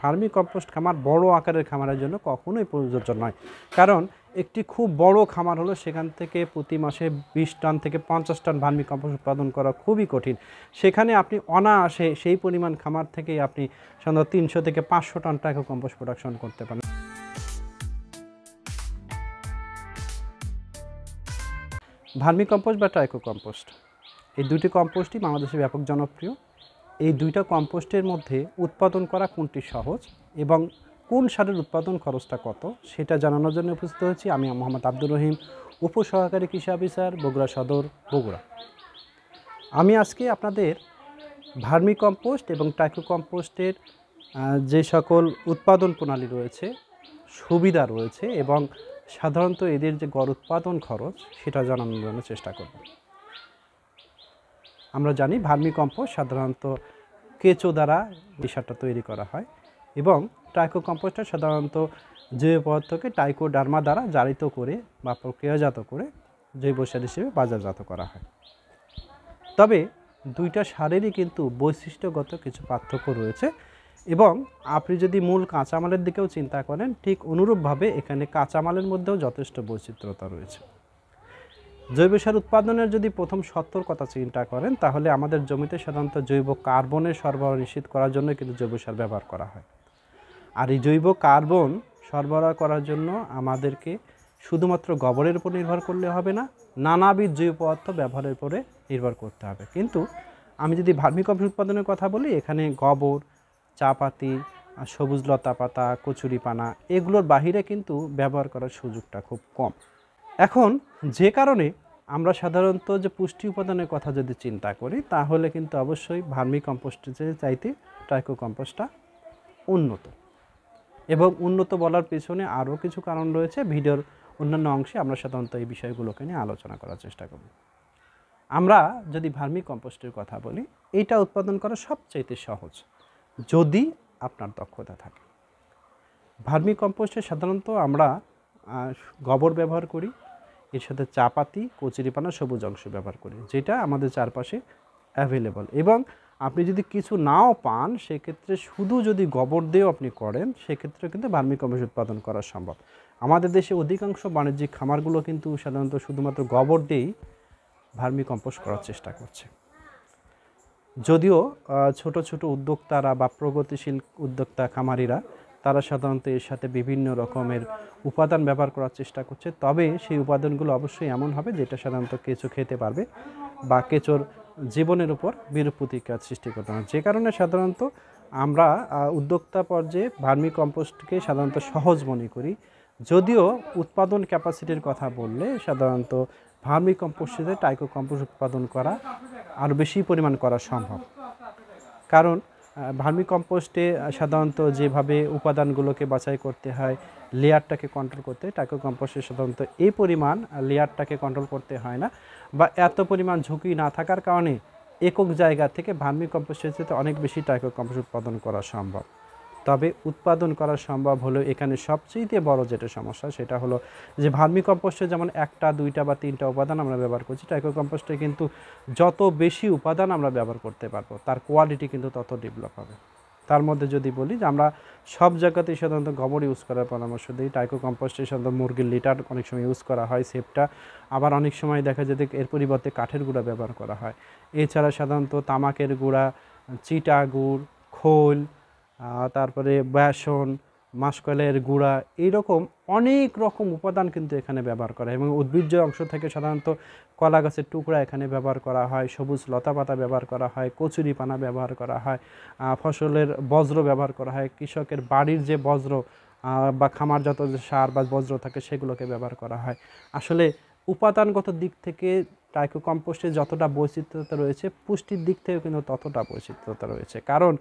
Vermi compost খামার বড় আকারের খামারের জন্য কখনোই প্রযোজ্য নয়। কারণ একটি খুব বড় খামার হলো সেখান থেকে প্রতি মাসে 20 টন থেকে 50 টন ভার্মি কম্পোস্ট উৎপাদন করা খুবই কঠিন। সেখানে আপনি অনায়াসে সেই পরিমাণ খামার থেকেই আপনি সাধারণত 300 থেকে 500 টন ট্রাইকো কম্পোস্ট প্রোডাকশন করতে পারেন। ভার্মি কম্পোস্ট বা ট্রাইকো কম্পোস্ট এই দুটি কম্পোস্টই বাংলাদেশে ব্যাপক জনপ্রিয়। এই দুইটা কম্পোস্টের মধ্যে উৎপাদন করা কোনটি সহজ এবং কোন সারের উৎপাদন খরচটা কত সেটা জানানোর জন্য উপস্থিত হয়েছি আমি মোহাম্মদ আব্দুর রহিম, উপসহকারী কৃষি অফিসার, বগুড়া সদর, বগুড়া। আমি আজকে আপনাদের ভার্মি কম্পোস্ট এবং ট্রাইকো কম্পোস্টের যে সকল উৎপাদন প্রণালী রয়েছে, সুবিধা রয়েছে এবং সাধারণত এদের যে গড় উৎপাদন খরচ সেটা জানানোর জন্য চেষ্টা করব। আমরা জানি ভার্মি কম্পোস্ট সাধারণত কেঁচো দ্বারা এই সারটা তৈরি করা হয় এবং ট্রাইকো কম্পোস্টটা সাধারণত জৈব পদার্থকে ট্রাইকোডার্মা দ্বারা জারিত করে বা প্রক্রিয়াজাত করে জৈব সার হিসেবে বাজারজাত করা হয়। তবে দুইটা সারেরই কিন্তু বৈশিষ্ট্যগত কিছু পার্থক্য রয়েছে এবং আপনি যদি মূল কাঁচামালের দিকেও চিন্তা করেন ঠিক অনুরূপভাবে এখানে কাঁচামালের মধ্যেও যথেষ্ট বৈচিত্র্যতা রয়েছে। জৈব সার উৎপাদনের যদি প্রথম সতর্কতা চিন্তা করেন তাহলে আমাদের জমিতে সাধারণত জৈব কার্বনের সরবরাহ নিশ্চিত করার জন্য কিন্তু জৈব সার ব্যবহার করা হয়। আর এই জৈব কার্বন সরবরাহ করার জন্য আমাদেরকে শুধুমাত্র গোবরের উপর নির্ভর করলে হবে না, নানাবিধ জৈব পদার্থ ব্যবহারের উপরে নির্ভর করতে হবে। কিন্তু আমি যদি ভার্মি কম্পোস্ট উৎপাদনের কথা বলি, এখানে গোবর, চা পাতি, সবুজ লতা পাতা, কচুরিপানা এগুলোর বাহিরে কিন্তু ব্যবহার করার সুযোগটা খুব কম। এখন যে কারণে আমরা সাধারণত যে পুষ্টি উপাদানের কথা যদি চিন্তা করি তাহলে কিন্তু অবশ্যই ভার্মি কম্পোস্টের চাইতে ট্রাইকো কম্পোস্টটা উন্নত। এবং উন্নত বলার পেছনে আরও কিছু কারণ রয়েছে, ভিডিওর অন্যান্য অংশে আমরা সাধারণত এই বিষয়গুলোকে নিয়ে আলোচনা করার চেষ্টা করব। আমরা যদি ভার্মি কম্পোস্টের কথা বলি, এটা উৎপাদন করা সবচাইতে সহজ যদি আপনার দক্ষতা থাকে। ভার্মি কম্পোস্টে সাধারণত আমরা গোবর ব্যবহার করি, এর সাথে চা পাতি, কচুরিপানা, সবুজ অংশ ব্যবহার করি যেটা আমাদের চারপাশে অ্যাভেলেবল। এবং আপনি যদি কিছু নাও পান সেক্ষেত্রে শুধু যদি গোবর দিয়েও আপনি করেন সেক্ষেত্রে কিন্তু ভার্মি কম্পোস্ট উৎপাদন করা সম্ভব। আমাদের দেশে অধিকাংশ বাণিজ্যিক খামারগুলো কিন্তু সাধারণত শুধুমাত্র গোবর দিয়েই ভার্মি কম্পোস্ট করার চেষ্টা করছে। যদিও ছোট ছোট উদ্যোক্তারা বা প্রগতিশীল উদ্যোক্তা খামারিরা তারা সাধারণত এর সাথে বিভিন্ন রকমের উপাদান ব্যবহার করার চেষ্টা করছে, তবে সেই উপাদানগুলো অবশ্যই এমন হবে যেটা সাধারণত কেঁচো খেতে পারবে বা কেঁচোর জীবনের উপর বিরূপ প্রতিক্রিয়া সৃষ্টি করতে পারে। যে কারণে সাধারণত আমরা উদ্যোক্তা পর্যায়ে ভার্মি কম্পোস্টকে সাধারণত সহজ মনে করি। যদিও উৎপাদন ক্যাপাসিটির কথা বললে সাধারণত ভার্মি কম্পোস্টে ট্রাইকো কম্পোস্ট উৎপাদন করা আরও বেশি পরিমাণ করা সম্ভব। কারণ ভার্মি কম্পোস্টে সাধারণত যেভাবে উপাদানগুলোকে বাছাই করতে হয়, লেয়ারটাকে কন্ট্রোল করতে, ট্রাইকো কম্পোস্টে সাধারণত এই পরিমাণ লেয়ারটাকে কন্ট্রোল করতে হয় না বা এত পরিমাণ ঝুঁকি না থাকার কারণে একক জায়গা থেকে ভার্মি কম্পোস্টের চেয়ে অনেক বেশি ট্রাইকো কম্পোস্ট উৎপাদন করা সম্ভব। তবে উৎপাদন করা সম্ভব হলেও এখানে সবচেয়ে বড় যেটা সমস্যা সেটা হলো যে ভার্মি কম্পোস্টে যেমন একটা, দুইটা বা তিনটা উপাদান আমরা ব্যবহার করছি, ট্রাইকো কম্পোস্টে কিন্তু যত বেশি উপাদান আমরা ব্যবহার করতে পারবো তার কোয়ালিটি কিন্তু তত ডেভেলপ হবে। তার মধ্যে যদি বলি যে আমরা সব জায়গাতেই সাধারণত গোবর ইউজ করার পরামর্শ দিই। ট্রাইকো কম্পোস্টে সাধারণত মুরগির লিটার অনেক সময় ইউজ করা হয়, সেপটা, আবার অনেক সময় দেখা যায় যে এর পরিবর্তে কাঠের গুঁড়া ব্যবহার করা হয়। এছাড়া সাধারণত তামাকের গুঁড়া, চিটা গুড়, খোল, তারপরে বেসন, মাসকলাইয়ের গুঁড়া, এইরকম অনেক রকম উপাদান কিন্তু এখানে ব্যবহার করা হয়। এবং উদ্ভিজ্জ অংশ থেকে সাধারণত কলা গাছের টুকরা এখানে ব্যবহার করা হয়, সবুজ লতাপাতা ব্যবহার করা হয়, কচুরিপানা ব্যবহার করা হয়, ফসলের বজ্র ব্যবহার করা হয়, কৃষকের বাড়ির যে বজ্র বা খামারজাত যে সার বা বজ্র থাকে সেগুলোকে ব্যবহার করা হয়। আসলে উপাদানগত দিক থেকে ট্রাইকো কম্পোস্টে যতটা বৈচিত্র্যতা রয়েছে, পুষ্টির দিক থেকেও কিন্তু ততটা বৈচিত্র্যতা রয়েছে। কারণ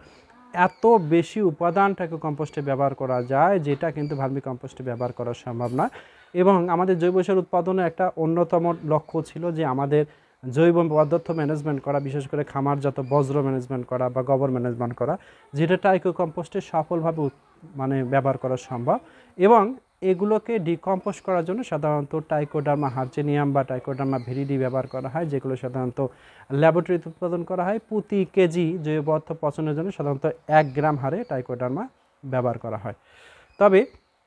এত বেশি উপাদান ট্রাইকো কম্পোস্টে ব্যবহার করা যায় যেটা কিন্তু ভার্মি কম্পোস্টে ব্যবহার করা সম্ভব না। এবং আমাদের জৈব সার উৎপাদনের একটা অন্যতম লক্ষ্য ছিল যে আমাদের জৈব পদার্থ ম্যানেজমেন্ট করা, বিশেষ করে খামারজাত বজ্র ম্যানেজমেন্ট করা বা গোবর ম্যানেজমেন্ট করা, যেটা ট্রাইকো কম্পোস্টে সফলভাবে ব্যবহার করা সম্ভব। এবং এগুলোকে ডিকম্পোজ করার জন্য সাধারণত ট্রাইকোডার্মা হার্জেনিয়াম বা ট্রাইকোডার্মা ভিরিডি ব্যবহার করা হয়, যেগুলো সাধারণত ল্যাবরেটরিতে উৎপাদন করা হয়। প্রতি কেজি জৈব পদার্থ পচনের জন্য সাধারণত 1 গ্রাম হারে ট্রাইকোডার্মা ব্যবহার করা হয়। তবে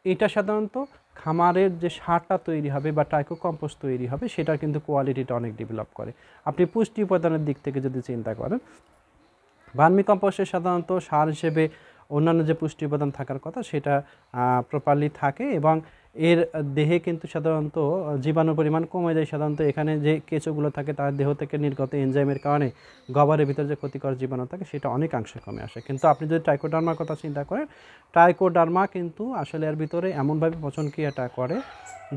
এটা সাধারণত খামারের যে সারটা তৈরি হবে বা টাইকো কম্পোস্ট তৈরি হবে সেটার কিন্তু কোয়ালিটিটা অনেক ডেভেলপ করে। আপনি পুষ্টি উপাদানের দিক থেকে যদি চিন্তা করেন, ভার্মি কম্পোস্টে সাধারণত সার হিসেবে অন্যান্য যে পুষ্টি উপাদান থাকার কথা সেটা প্রপারলি থাকে এবং এর দেহে কিন্তু সাধারণত জীবাণুর পরিমাণ কমে যায়। সাধারণত এখানে যে কেঁচোগুলো থাকে তার দেহ থেকে নির্গত এনজাইমের কারণে গবারের ভিতরে যে ক্ষতিকর জীবাণু থাকে সেটা অনেকাংশে কমে আসে। কিন্তু আপনি যদি ট্রাইকোডার্মার কথা চিন্তা করেন, ট্রাইকোডার্মা কিন্তু আসলে এর ভিতরে এমনভাবে পচনক্রিয়াটা করে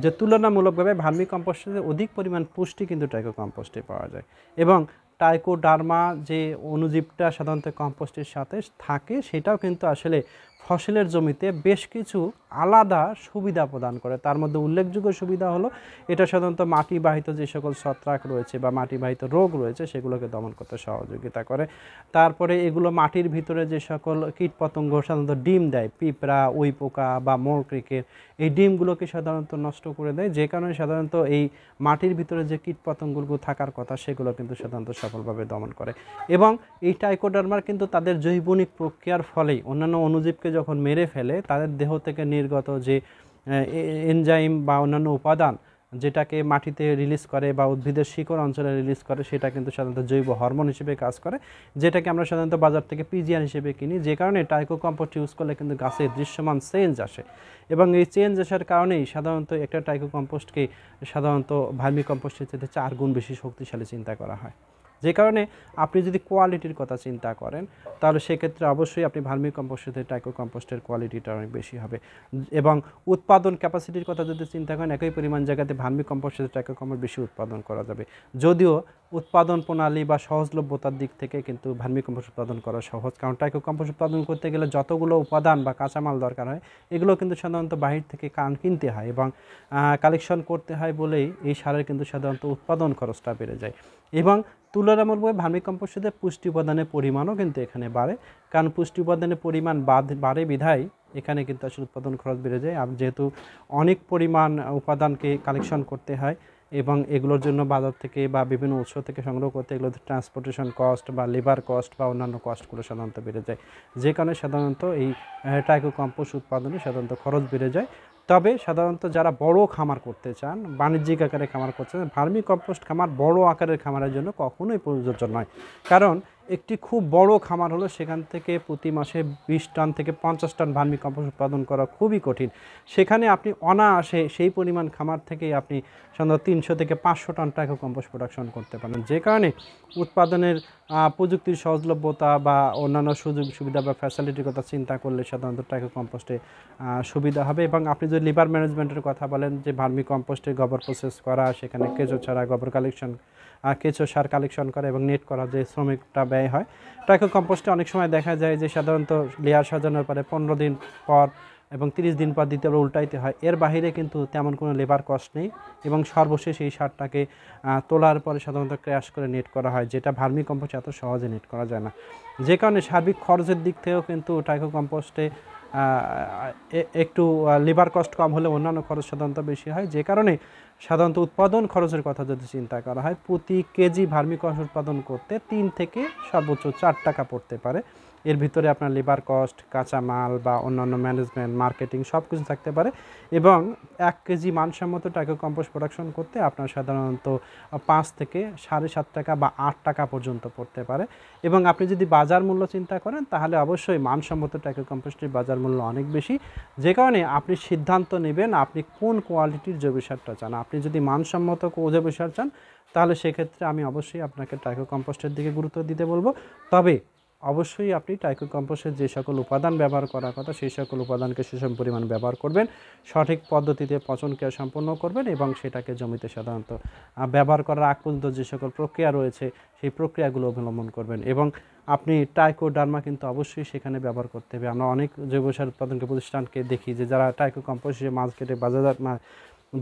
যে তুলনামূলকভাবে ভার্মি কম্পোস্টে অধিক পরিমাণ পুষ্টি কিন্তু ট্রাইকো কম্পোস্টে পাওয়া যায়। এবং ট্রাইকোডার্মা যে অণুজীবটা সাধারণত কম্পোস্টের সাথে থাকে সেটাও কিন্তু আসলে ফসলের জমিতে বেশ কিছু আলাদা সুবিধা প্রদান করে। তার মধ্যে উল্লেখযোগ্য সুবিধা হলো এটা সাধারণত মাটিবাহিত যে সকল ছত্রাক রয়েছে বা মাটিবাহিত রোগ রয়েছে সেগুলোকে দমন করতে সহযোগিতা করে। তারপরে এগুলো মাটির ভিতরে যে সকল কীটপতঙ্গ সাধারণত ডিম দেয়, পিঁপড়া, উই পোকা বা মোরক্রিকেট, এই ডিমগুলোকে সাধারণত নষ্ট করে দেয়, যে কারণে সাধারণত এই মাটির ভিতরে যে কীটপতঙ্গগুলো থাকার কথা সেগুলো কিন্তু সাধারণত সফলভাবে দমন করে। এবং এই ট্রাইকোডার্মার কিন্তু তাদের জৈবনিক প্রক্রিয়ার ফলেই অন্যান্য অণুজীবকে যখন মেরে ফেলে তাদের দেহ থেকে নির্গত যে এনজাইম বা অন্যান্য উপাদান যেটাকে মাটিতে রিলিজ করে বা উদ্ভিদের শিকড় অঞ্চলে রিলিজ করে সেটা কিন্তু সাধারণত জৈব হরমোন হিসেবে কাজ করে, যেটাকে আমরা সাধারণত বাজার থেকে পিজিআর হিসেবে কিনি। যে কারণে ট্রাইকো কম্পোস্ট ইউজ করলে কিন্তু গাছে দৃশ্যমান চেঞ্জ আসে এবং এই চেঞ্জ আসার কারণেই সাধারণত একটা ট্রাইকো কম্পোস্টকে সাধারণত ভার্মি কম্পোস্টের চেয়ে 4 গুণ বেশি শক্তিশালী চিন্তা করা হয়। যে কারণে আপনি যদি কোয়ালিটির কথা চিন্তা করেন তাহলে সেক্ষেত্রে অবশ্যই আপনি ভার্মি কম্পোস্টের থেকে ট্রাইকো কম্পোস্টের কোয়ালিটিটা অনেক বেশি হবে। এবং উৎপাদন ক্যাপাসিটির কথা যদি চিন্তা করেন একই পরিমাণ জায়গাতে ভার্মি কম্পোস্টের থেকে ট্রাইকো কম্পোস্ট বেশি উৎপাদন করা যাবে। যদিও উৎপাদন প্রণালী বা সহজলভ্যতার দিক থেকে কিন্তু ভার্মি কম্পোস্ট উৎপাদন করা সহজ, কারণ ট্রাইকো কম্পোস্ট উৎপাদন করতে গেলে যতগুলো উপাদান বা কাঁচামাল দরকার হয় এগুলো কিন্তু সাধারণত বাহির থেকে কিনতে হয় এবং কালেকশন করতে হয় বলেই এই সারের কিন্তু সাধারণত উৎপাদন খরচটা বেড়ে যায়। এবং তুলনামূলকভাবে ভার্মি কম্পোস্টে পুষ্টি উপাদানের পরিমাণও কিন্তু এখানে বাড়ে, কারণ পুষ্টি উপাদানের পরিমাণ বাড়ে বিধায় এখানে কিন্তু আসলে উৎপাদন খরচ বেড়ে যায়। আর যেহেতু অনেক পরিমাণ উপাদানকে কালেকশন করতে হয় এবং এগুলোর জন্য বাজার থেকে বা বিভিন্ন উৎস থেকে সংগ্রহ করতে এগুলোতে ট্রান্সপোর্টেশন কস্ট বা লেবার কস্ট বা অন্যান্য কস্টগুলো সাধারণত বেড়ে যায়, যে কারণে সাধারণত এই ট্রাইকো কম্পোস্ট উৎপাদনে সাধারণত খরচ বেড়ে যায়। তবে সাধারণত যারা বড় খামার করতে চান, বাণিজ্যিক আকারে খামার করতে চান, ভার্মি কম্পোস্ট খামার বড় আকারের খামারের জন্য কখনোই প্রযোজ্য নয়। কারণ একটি খুব বড় খামার হলো সেখান থেকে প্রতি মাসে 20 টন থেকে 50 টন ভার্মি কম্পোস্ট উৎপাদন করা খুবই কঠিন। সেখানে আপনি অনায়াসে সেই পরিমাণ খামার থেকেই আপনি সাধারণত 300 থেকে 500 টন ট্রাইকো কম্পোস্ট প্রোডাকশন করতে পারেন, যে কারণে উৎপাদনের প্রযুক্তির সহজলভ্যতা বা অন্যান্য সুযোগ সুবিধা বা ফ্যাসিলিটির কথা চিন্তা করলে সাধারণত ট্রাইকো কম্পোস্টে সুবিধা হবে। এবং আপনি যদি লিভার ম্যানেজমেন্টের কথা বলেন, যে ভার্মি কম্পোস্টে গোবর প্রসেস করা, সেখানে কেঁচো ছাড়া গোবর কালেকশন, কেঁচো সার কালেকশন করা এবং নেট করা যে শ্রমিকটা ব্যয় হয়, ট্রাইকো কম্পোস্টে অনেক সময় দেখা যায় যে সাধারণত লেয়ার সাজানোর পরে 15 দিন পর এবং 30 দিন পর দ্বিতীয়বার উল্টাইতে হয়। এর বাইরে কিন্তু তেমন কোনো লেবার কস্ট নেই এবং সর্বশেষ এই সারটাকে তোলার পরে সাধারণত ক্র্যাশ করে নেট করা হয়, যেটা ভার্মি কম্পোস্টে এত সহজে নেট করা যায় না। যে কারণে সার্বিক খরচের দিক থেকেও কিন্তু ট্রাইকো কম্পোস্টে একটু লেবার কস্ট কম হলে অন্যান্য খরচ সাধারণত বেশি হয়, যে কারণে সাধারণত উৎপাদন খরচের কথা যদি চিন্তা করা হয় প্রতি কেজি ভার্মি কম্পোস্ট উৎপাদন করতে 3 থেকে সর্বোচ্চ 4 টাকা পড়তে পারে। এর ভিতরে আপনার লেবার কস্ট, কাঁচামাল বা অন্যান্য ম্যানেজমেন্ট, মার্কেটিং সব কিছু থাকতে পারে। এবং 1 কেজি মানসম্মত ট্রাইকো কম্পোস্ট প্রোডাকশন করতে আপনার সাধারণত 5 থেকে 7.5 টাকা বা 8 টাকা পর্যন্ত পড়তে পারে। এবং আপনি যদি বাজার মূল্য চিন্তা করেন তাহলে অবশ্যই মানসম্মত ট্রাইকো কম্পোস্টের বাজার মূল্য অনেক বেশি, যে কারণে আপনি সিদ্ধান্ত নেবেন আপনি কোন কোয়ালিটির জৈব সারটা চান। আপনি যদি মানসম্মত জৈব সার চান তাহলে সেক্ষেত্রে আমি অবশ্যই আপনাকে ট্রাইকো কম্পোস্টের দিকে গুরুত্ব দিতে বলবো। তবে অবশ্যই আপনি ট্রাইকো কম্পোস্টের যে সকল উপাদান ব্যবহার করার কথা সেই সকল উপাদানকে সুষম পরিমাণ ব্যবহার করবেন, সঠিক পদ্ধতিতে পচন ক্রিয়া সম্পন্ন করবেন এবং সেটাকে জমিতে সাধারণত ব্যবহার করার আগ পর্যন্ত যে সকল প্রক্রিয়া রয়েছে সেই প্রক্রিয়াগুলো অবলম্বন করবেন। এবং আপনি ট্রাইকোডার্মা কিন্তু অবশ্যই সেখানে ব্যবহার করতে হবে। আমরা অনেক জৈব সার উৎপাদনকে প্রতিষ্ঠানকে দেখি যে যারা ট্রাইকো কম্পোস্ট মার্কেটে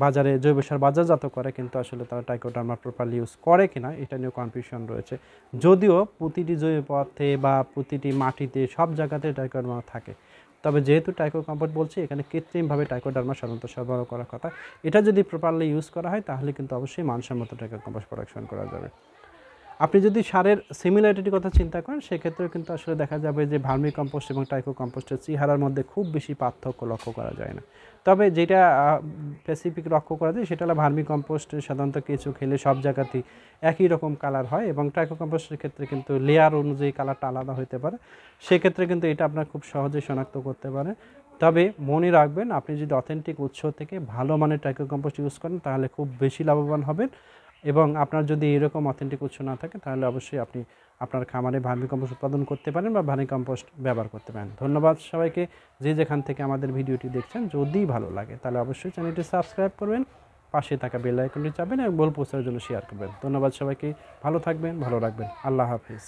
বাজারে জৈব সার বাজারজাত করে, কিন্তু আসলে তারা ট্রাইকোডার্মা প্রপারলি ইউজ করে কিনা এটা নিয়ে কনফিউশন রয়েছে। যদিও প্রতিটি জৈব পদার্থে বা প্রতিটি মাটিতে সব জায়গাতে ট্রাইকোডার্মা থাকে, তবে যেহেতু ট্রাইকো কম্পোস্ট বলছি এখানে কৃত্রিমভাবে ট্রাইকোডার্মা সাধারণত সরবরাহ করার কথা, এটা যদি প্রপারলি ইউজ করা হয় তাহলে কিন্তু অবশ্যই মানসম্মত ট্রাইকো কম্পোস্ট প্রোডাকশন করা যাবে। আপনি যদি সারের সিমিলারিটির কথা চিন্তা করেন সেক্ষেত্রেও কিন্তু আসলে দেখা যাবে যে ভার্মি কম্পোস্ট এবং টাইকো কম্পোস্টের চেহারার মধ্যে খুব বেশি পার্থক্য লক্ষ্য করা যায় না। তবে যেটা স্পেসিফিক লক্ষ্য করা যায় সেটা হলো ভার্মি কম্পোস্ট সাধারণত কেঁচো খেলে সব জায়গাতেই একই রকম কালার হয়, এবং টাইকো কম্পোস্টের ক্ষেত্রে কিন্তু লেয়ার অনুযায়ী কালারটা আলাদা হতে পারে। সেক্ষেত্রে কিন্তু এটা আপনার খুব সহজেই শনাক্ত করতে পারে। তবে মনে রাখবেন, আপনি যদি অথেন্টিক উৎস থেকে ভালো মানের টাইকো কম্পোস্ট ইউজ করেন তাহলে খুব বেশি লাভবান হবেন, এবং আপনার যদি এরকম অথেন্টিক উৎস না থাকে তাহলে অবশ্যই আপনি আপনার খামারে ভার্মি কম্পোস্ট উৎপাদন করতে পারেন বা ভার্মি কম্পোস্ট ব্যবহার করতে পারেন। ধন্যবাদ সবাইকে, যে যেখান থেকে আমাদের ভিডিওটি দেখছেন। যদি ভালো লাগে তাহলে অবশ্যই চ্যানেলটি সাবস্ক্রাইব করবেন, পাশে থাকা বেল আইকনটি চাপবেন এবং বল পোস্টারের জন্য শেয়ার করবেন। ধন্যবাদ সবাইকে, ভালো থাকবেন, ভালো রাখবেন। আল্লাহ হাফিজ।